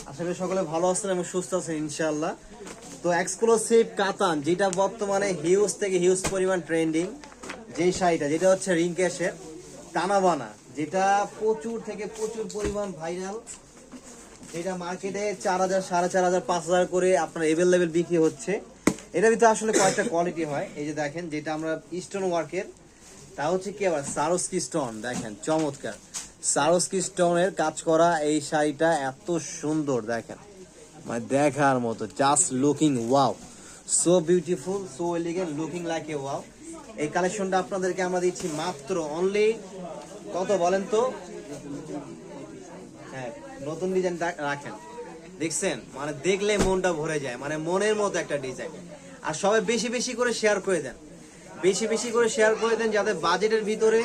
আশা করি সকলে ভালো আছেন এবং সুস্থ আছেন ইনশাআল্লাহ। তো এক্সক্লুসিভ কাতান, যেটা বর্তমানে হিউজ থেকে হিউজ পরিমাণ ট্রেন্ডিং, যেই শাড়িটা যেটা হচ্ছে রিংকেশের টানাবানা, যেটা প্রচুর থেকে প্রচুর পরিমাণ ভাইরাল, যেটা মার্কেটে 4000, 4500, 5000 করে আপনার এভেলেবেল বিক্রি হচ্ছে। এটার ভিতরে আসলে কয়েকটা কোয়ালিটি হয়। এই যে দেখেন, যেটা আমরা স্টোন ওয়ার্কের, তা হচ্ছে কি আবার সারোস্কি স্টোন, দেখেন চমৎকার সারোস্কি স্টোনের কাজ করা এই শাড়িটা এত সুন্দর, দেখেন মানে দেখার মতো, just looking wow, so beautiful, so elegant, looking like a wow. এই কালেকশনটা আপনাদেরকে আমরা দিচ্ছি মাত্র অনলি কত বলেন তো? হ্যাঁ, নতুন ডিজাইন রাখেন, দেখছেন মানে দেখলে মনটা ভরে যায়, মানে মনের মতো একটা ডিজাইন। আর সবাই বেশি বেশি করে শেয়ার করে দেন, বেশি বেশি করে শেয়ার করে দেন, যাতে বাজেটের ভিতরে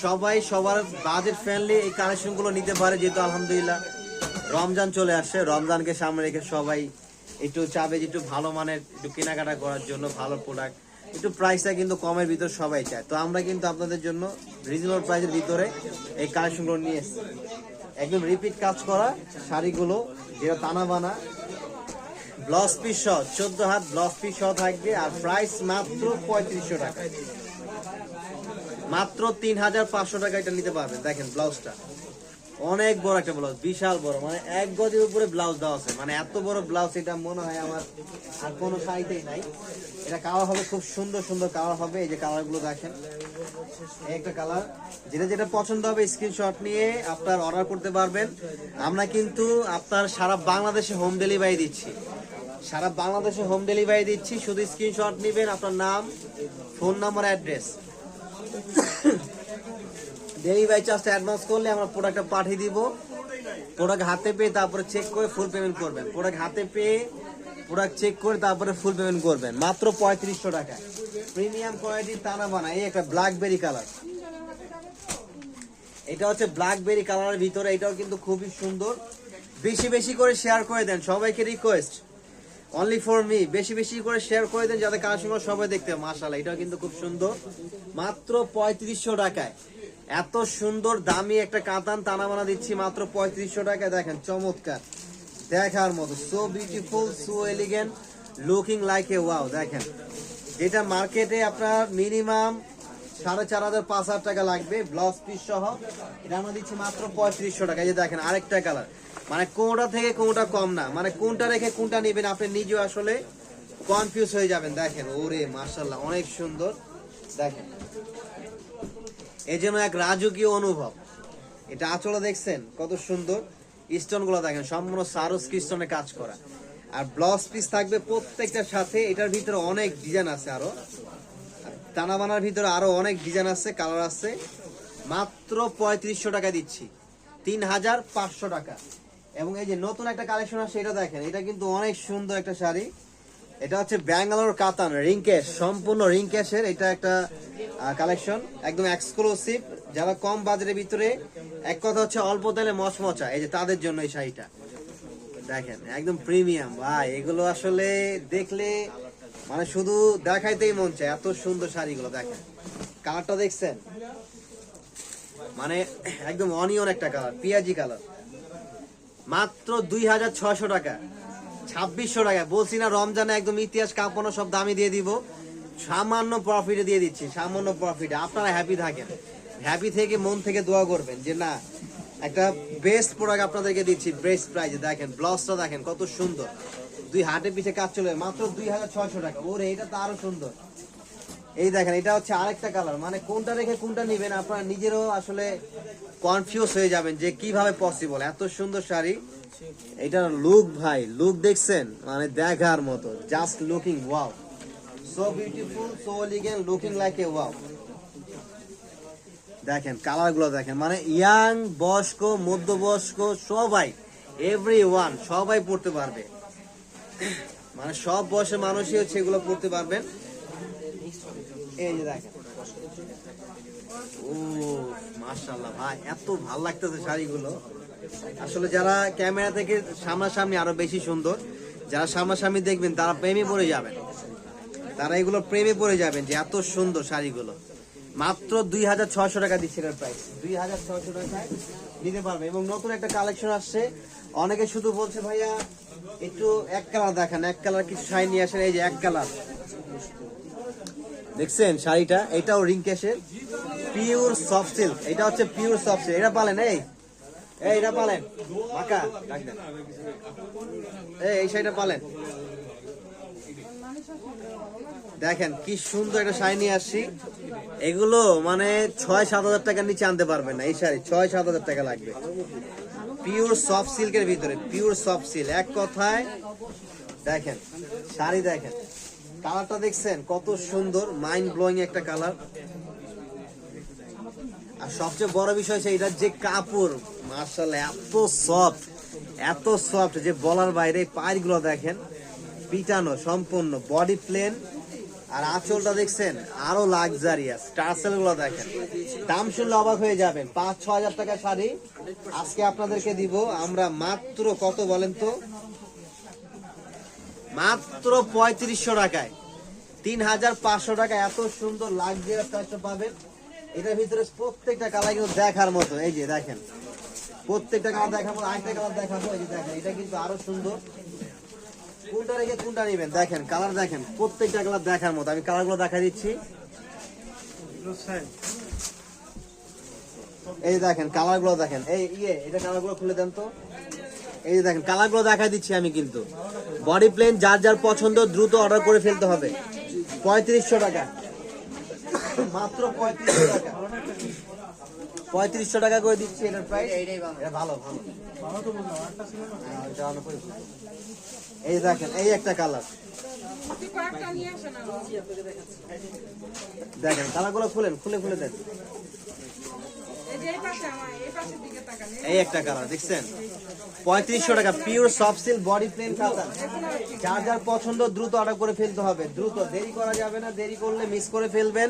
সবাই সবার বাজেট ফ্রেন্ডলি এই কালেকশনগুলো নিতে পারে। যেহেতু আলহামদুলিল্লাহ রমজান চলে আসছে, রমজানকে সামনে রেখে সবাই একটু চাবে যে একটু ভালো মানের একটু কেনাকাটা করার জন্য, ভালো প্রোডাক্ট, একটু প্রাইসটা কিন্তু কমের ভিতর সবাই চায়। তো আমরা কিন্তু আপনাদের জন্য রিজনেবল প্রাইসের ভিতরে এই কালেকশনগুলো নিয়ে এসেছি। একদম রিপিট কাজ করা শাড়িগুলো, যেটা টানা বানা, ব্লাউজ পিস সহ 14 হাত ব্লাউজ পিস সহ থাকবে। আর প্রাইস মাত্র 3500 টাকা, মাত্র 3500 টাকা এটা নিতে পারবেন। দেখেন ব্লাউজটা অনেক বড় একটা ব্লাউজ, বিশাল বড়, মানে 1 গজের উপরে ব্লাউজ দেওয়া আছে, মানে এত বড় ব্লাউজ এটা মনে হয় আমার আর কোনো শাড়িতেই নাই। এটা কালার হবে খুব সুন্দর সুন্দর কালার হবে। এই যে কালার গুলো দেখেন, একটা কালার, যেটা যেটা পছন্দ হবে স্ক্রিনশট নিয়ে আপনার অর্ডার করতে পারবেন। আমরা কিন্তু আপনার সারা বাংলাদেশে হোম ডেলিভারি দিচ্ছি, সারা বাংলাদেশে হোম ডেলিভারি দিচ্ছি। শুধু স্ক্রিনশট নেবেন, আপনার নাম, ফোন নাম্বার, অ্যাড্রেস, ডেলিভারি চার্জটা অ্যাডভান্স করলে আমরা প্রোডাক্টটা পাঠিয়ে দিব। প্রোডাক্ট হাতে পেয়ে তারপরে চেক করে ফুল পেমেন্ট করবেন। প্রোডাক্ট হাতে পেয়ে প্রোডাক্ট চেক করে তারপরে ফুল পেমেন্ট করবেন, মাত্র 3500 টাকা। প্রিমিয়াম কোয়ালিটির টানা বানা। এই একটা ব্ল্যাকবেরি কালার, এটা হচ্ছে ব্ল্যাকবেরি কালারের ভিতরে, এটাও কিন্তু খুবই সুন্দর। বেশি বেশি করে শেয়ার করে দেন, সবাইকে রিকোয়েস্ট, অনলি ফর মি, বেশি বেশি করে শেয়ার করে দেন যাতে কালেকশনগুলো সবাই দেখতে পায়। মাশাআল্লাহ, এটাও কিন্তু খুব সুন্দর, মাত্র 3500 টাকায়। এত সুন্দর দামি একটা কাতান টানা বানা দিচ্ছি মাত্র 3500 টাকায়। দেখেন চমৎকার, দেখার মতো, so beautiful, so elegant, looking like a wow. দেখেন, যেটা মার্কেটে আপনার মিনিমাম 4500, 5000 টাকা লাগবে ব্লাউজ পিস সহ, এটা আমরা দিচ্ছি মাত্র 3500 টাকা। এই যে দেখেন আরেকটা কালার, মানে কোনটা থেকে কোনটা কম না, মানে কোনটা রেখে কোনটা নেবেন আপনি নিজেও আসলে কনফিউজ হয়ে যাবেন। দেখেন, ওরে মাশাআল্লাহ, অনেক সুন্দর। দেখেন, এই যেন এক রাজকীয় অনুভব। এটা আঁচলে দেখছেন কত সুন্দর, স্টোন গুলো দেখেন সম্পূর্ণ সারোস্কি স্টোনে কাজ করা। আর ব্লাউজ পিস থাকবে প্রত্যেকটার সাথে। এটার ভিতরে অনেক ডিজাইন আছে, আরো টানা বানার ভিতরে আরো অনেক ডিজাইন আছে, কালার আছে। মাত্র 3500 টাকা দিচ্ছি, 3500 টাকা। এবং এই যে নতুন একটা কালেকশন আছে, এটা দেখেন, এটা কিন্তু অনেক সুন্দর একটা শাড়ি। এটা হচ্ছে ব্যাঙ্গালোর কাতান রিংকেশ, সম্পূর্ণ রিংকেশের এটা একটা কালেকশন, একদম এক্সক্লুসিভ। যারা কম বাজারের ভিতরে, এক কথা হচ্ছে অল্প তেলে মচমচা, এই যে তাদের জন্য এই শাড়িটা। দেখেন একদম প্রিমিয়াম ভাই, এগুলো আসলে দেখলে মানে শুধু দেখাইতেই মন চায়, এত সুন্দর শাড়িগুলো। দেখেন কালারটা দেখছেন, মানে একদম অনিয়ন একটা কালার, পিয়াজি কালার, মাত্র 2600 টাকা, 2600 টাকা। বলছি না রমজানে একদম ইতিহাস কাঁপানো সব দামি দিয়ে দিব, সামান্য প্রফিটে দিয়ে দিচ্ছি, সামান্য প্রফিটে। আপনারা হ্যাপি থাকেন, হ্যাপি থেকে মন থেকে দোয়া করবেন যে না, একটা বেস্ট প্রোডাক্ট আপনাদেরকে দিচ্ছি বেস্ট প্রাইসে। দেখেন ব্লাউজটা দেখেন কত সুন্দর, 2 হাতে পিছে কাজ চলে, মাত্র 2600 টাকা। ওরে, এটা তো আরো সুন্দর। এই দেখেন, এটা হচ্ছে আরেকটা কালার, মানে কোনটা রেখে কোনটা নিবেন আপনারা নিজেরও আসলে কনফিউজ হয়ে যাবেন যে কিভাবে পসিবল। এত সুন্দর শাড়ি, এটার লুক ভাই, লুক দেখছেন মানে দেখার মতো, just looking wow, so beautiful, so elegant, looking like a wow. দেখেন কালার গুলো দেখেন, মানে ইয়াং, বয়স্ক, মধ্যবয়স্ক, সবাই, এভরিওয়ান, সবাই পড়তে পারবে, মানে সব বয়সের মানুষই হচ্ছে এগুলো পড়তে পারবেন। এই যে দেখেন, ও মাশাআল্লাহ ভাই, এত ভালো লাগতেছে শাড়িগুলো। আসলে যারা ক্যামেরা থেকে সামনাসামনি আরো বেশি সুন্দর, যারা সামনাসামনি দেখবেন তারা প্রেমে পড়ে যাবেন, তারা এগুলো প্রেমে পড়ে যাবেন যে এত সুন্দর শাড়িগুলো। মাত্র 2600 টাকা দিচ্ছে এটার প্রাইস। 2600 টাকায় নিতে পারবে। এবং নতুন একটা কালেকশন আসছে, অনেকে শুধু বলছে ভাইয়া একটু এক কালার দেখান, এক কালার কিছু শাড়ি নিয়ে আসেন। এই যে এক কালার দেখছেন শাড়িটা, এটাও রিংকেশের পিওর সফট সিল্ক। এটা হচ্ছে পিওর সফট সিল্ক। এটা পালেন এটা পালেন বাঁকা এই শাড়িটা পালেন। দেখেন কি সুন্দর একটা শাড়ি নিয়ে আসছি। এগুলো মানে 6-7 হাজার টাকার নিচে আনতে পারবেন না। এই শাড়ি 6-7 হাজার টাকা লাগবে। পিওর সফট সিল্কের ভিতরে, পিওর সফট সিল্ক। এক কথায় দেখেন শাড়ি, দেখেন কালারটা দেখছেন কত সুন্দর, মাইন্ড ব্লোয়িং একটা কালার। আর সবচেয়ে বড় বিষয় হচ্ছে এটার যে কাপড়, মাশাআল্লাহ এত সফট যে বলার বাইরে। পায়েরগুলো দেখেন পিটানো সম্পূর্ণ, বডি প্লেন। আর আঁচলটা দেখছেন আরো লাক্সারিয়াস। টার্সেল গুলো দেখেন, দাম শুনলে অবাক হয়ে যাবেন। 5-6 হাজার টাকা শাড়ি আজকে আপনাদেরকে দিব আমরা মাত্র কত বলেন তো, মাত্র 3500 টাকায়। 3500 টাকা এত সুন্দর লাক্সারিয়াস কালেকশন পাবেন। এটার ভিতরে প্রত্যেকটা কালার কিন্তু দেখার মতো। এই যে দেখেন প্রত্যেকটা কালার দেখার মতো। আরেকটা কালার দেখাবো, এই যে দেখেন এটা কিন্তু আরো সুন্দর। কোনটা রেখে কোনটা নেবেন দেখেন, কালার দেখেন প্রত্যেকটা কালার দেখার মতো। আমি কালারগুলো দেখা দিচ্ছি। এই যে দেখেন কালারগুলো দেখেন, এটা কালারগুলো খুলে দেন তো। এই যে দেখেন কালারগুলো দেখা দিচ্ছি আমি কিন্তু। বডি প্লেন, যার যার পছন্দ দ্রুত অর্ডার করে ফেলতে হবে। 3500 টাকা, মাত্র 3500 টাকা। 3500 টাকা করে দিচ্ছি এটার প্রাইস। এটা ভালো। এই দেখেন এই একটা কালার, দেখেন কালারগুলো খুলে দেন। এই একটা কালার দেখছেন, 3500 টাকা। Pure soft silk, body plain কাতান। যার যার পছন্দ দ্রুত অর্ডার করে ফেলতে হবে, দ্রুত, দেরি করা যাবে না। দেরি করলে মিস করে ফেলবেন।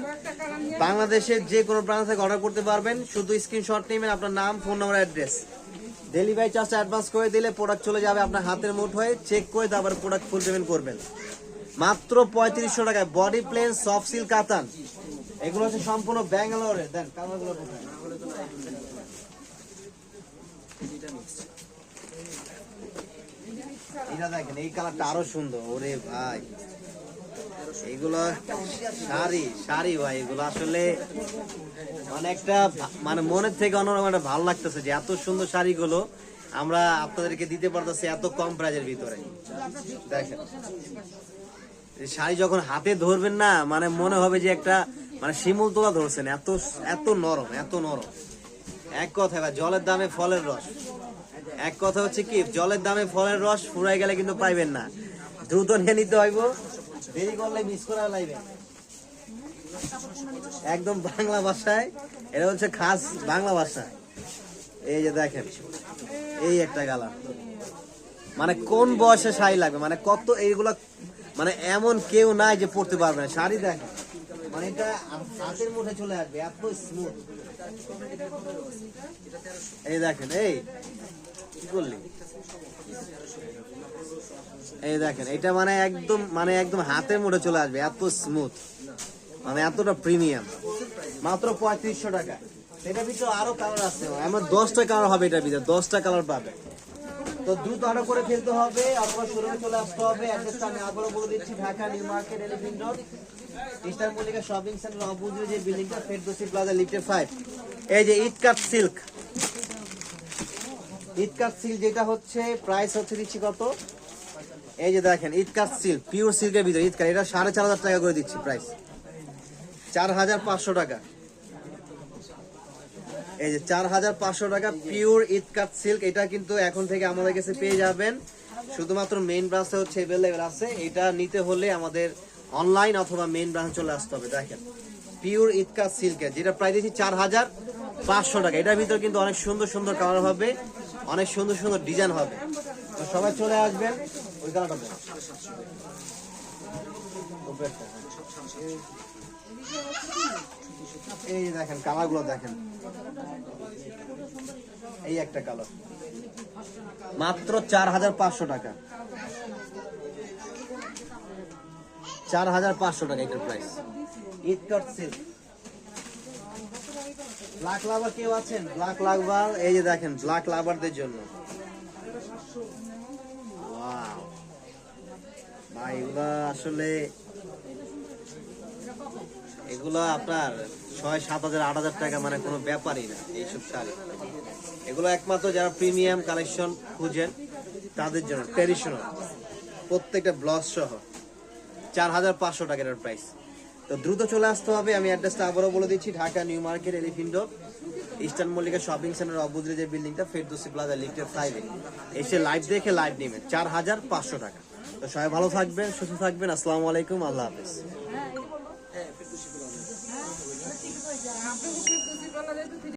বাংলাদেশের যে কোনো প্রান্ত থেকে অর্ডার করতে পারবেন। শুধু স্ক্রিনশট নেবেন, আপনার নাম, ফোন নাম্বার, অ্যাড্রেস। ডেলিভারি চার্জটা অ্যাডভান্স করে দিলে প্রোডাক্ট চলে যাবে আপনার হাতের মুঠোয়। চেক করে তারপর প্রোডাক্ট ফুল পেমেন্ট করবেন। মাত্র 3500 টাকায় বডি প্লেন সফট সিল্ক কাতান। এগুলো হচ্ছে সম্পূর্ণ ব্যাঙ্গালোরের। দেন কালারগুলো এটা দেখেন, এই কালারটা আরো সুন্দর। ওরে ভাই এগুলো শাড়ি ভাই, এগুলো আসলে অনেকটা মানে মনের থেকে অন্যরকম একটা ভালো লাগতেছে যে এত সুন্দর শাড়িগুলো আমরা আপনাদেরকে দিতে পারতেছি এত কম প্রাইজের ভিতরে। দেখেন শাড়ি যখন হাতে ধরবেন না, মানে মনে হবে যে একটা মানে শিমুল তোলা ধরছেন। এত নরম। এক কথায় বা জলের দামে ফলের রস। এক কথা হচ্ছে কি, জলের দামে ফলের রস ফুরাই গেলে কিন্তু পাইবেন না। দ্রুত নিয়ে নিতে হইব, দেরি করলে মিস করা লাইবে। একদম বাংলা ভাষায়, এটা হচ্ছে খাস বাংলা ভাষা। এই যে দেখেন এই একটা কালার, মানে কোন বয়সে শাড়ি লাগবে, মানে কত এইগুলা, মানে এমন কেউ নাই যে পড়তে পারবে না। শাড়ি দেখেন মানে এটা হাতের মুঠে চলে আসবে, এত স্মুথ। এই দেখেন কি করলি, এই দেখেন এটা মানে একদম হাতের মুঠে চলে আসবে, এত স্মুথ, মানে এতটা প্রিমিয়াম। মাত্র 3500 টাকা। এটার ভিতরে আরো কালার আছে, আমার 10টা কালার হবে এটার ভিতরে, 10টা কালার পাবে। তো দ্রুত অর্ডার করে ফেলতে হবে, আপনার শোরুমে চলে আসতে হবে। অ্যাড্রেসটা আমি আবারও বলে দিচ্ছি, Dhaka new market, elephant road, Easter Mallika shopping centre অপোজিটে যে বিল্ডিংটা, ফেরদৌসি প্লাজা, লিফটে 5। এই যে ইটকাট সিল্ক যেটা হচ্ছে প্রাইস হচ্ছে দিচ্ছি কত, এই যে দেখেন ইটকাট সিল্ক, পিওর সিল্কের ভিতরে ইটকাট, এটা 4500 টাকা করে দিচ্ছি প্রাইস, 4500 টাকা। এই যে 4500 টাকা পিওর ইটকাট সিল্ক। এটা কিন্তু এখন থেকে আমাদের কাছে পেয়ে যাবেন, শুধুমাত্র মেইন ব্রাঞ্চে হচ্ছে अवेलेबल আছে। এটা নিতে হলে আমাদের অনলাইন অথবা মেইন ব্রাঞ্চে চলে আসতে হবে। দেখেন পিওর ইটকাট সিল্কের, যেটা প্রাইস দিচ্ছি 4500 টাকা। এটার ভিতরে কিন্তু অনেক সুন্দর সুন্দর কালার হবে, অনেক সুন্দর সুন্দর ডিজাইন হবে। তো সবাই চলে আসবেন। ওই কালারটা এই যে দেখেন কালারগুলো দেখেন, এই একটা কালার মাত্র 4500 টাকা, 4500 টাকা এটার প্রাইস। ইটকাট সিল্ক ব্ল্যাক লাভার কেউ আছেন? ব্ল্যাক লাভার, এই যে দেখেন ব্ল্যাক লাভারদের জন্য। ওয়াও ভাই, এগুলা আসলে এগুলো আপনার 6-7 হাজার 8 হাজার টাকা মানে কোনো ব্যাপারই না এইসব শাড়ি। এগুলো একমাত্র যারা প্রিমিয়াম কালেকশন খুঁজেন তাদের জন্য, ট্র্যাডিশনাল প্রত্যেকটা ব্লাউজ সহ 4500 টাকা এর প্রাইস। তো দ্রুত চলে আসতে হবে। আমি অ্যাড্রেসটা আবারও বলে দিচ্ছি, Dhaka new market, elephant road, eastern Mallika shopping centre অপোজিটে যে বিল্ডিংটা, ফেরদৌসি প্লাজা লিফটের 5-এ এসে লাইভ দেখে লাইভ নেবেন 4500 টাকা। তো সবাই ভালো থাকবেন, সুস্থ থাকবেন। আসসালামু আলাইকুম, আল্লাহ হাফেজ।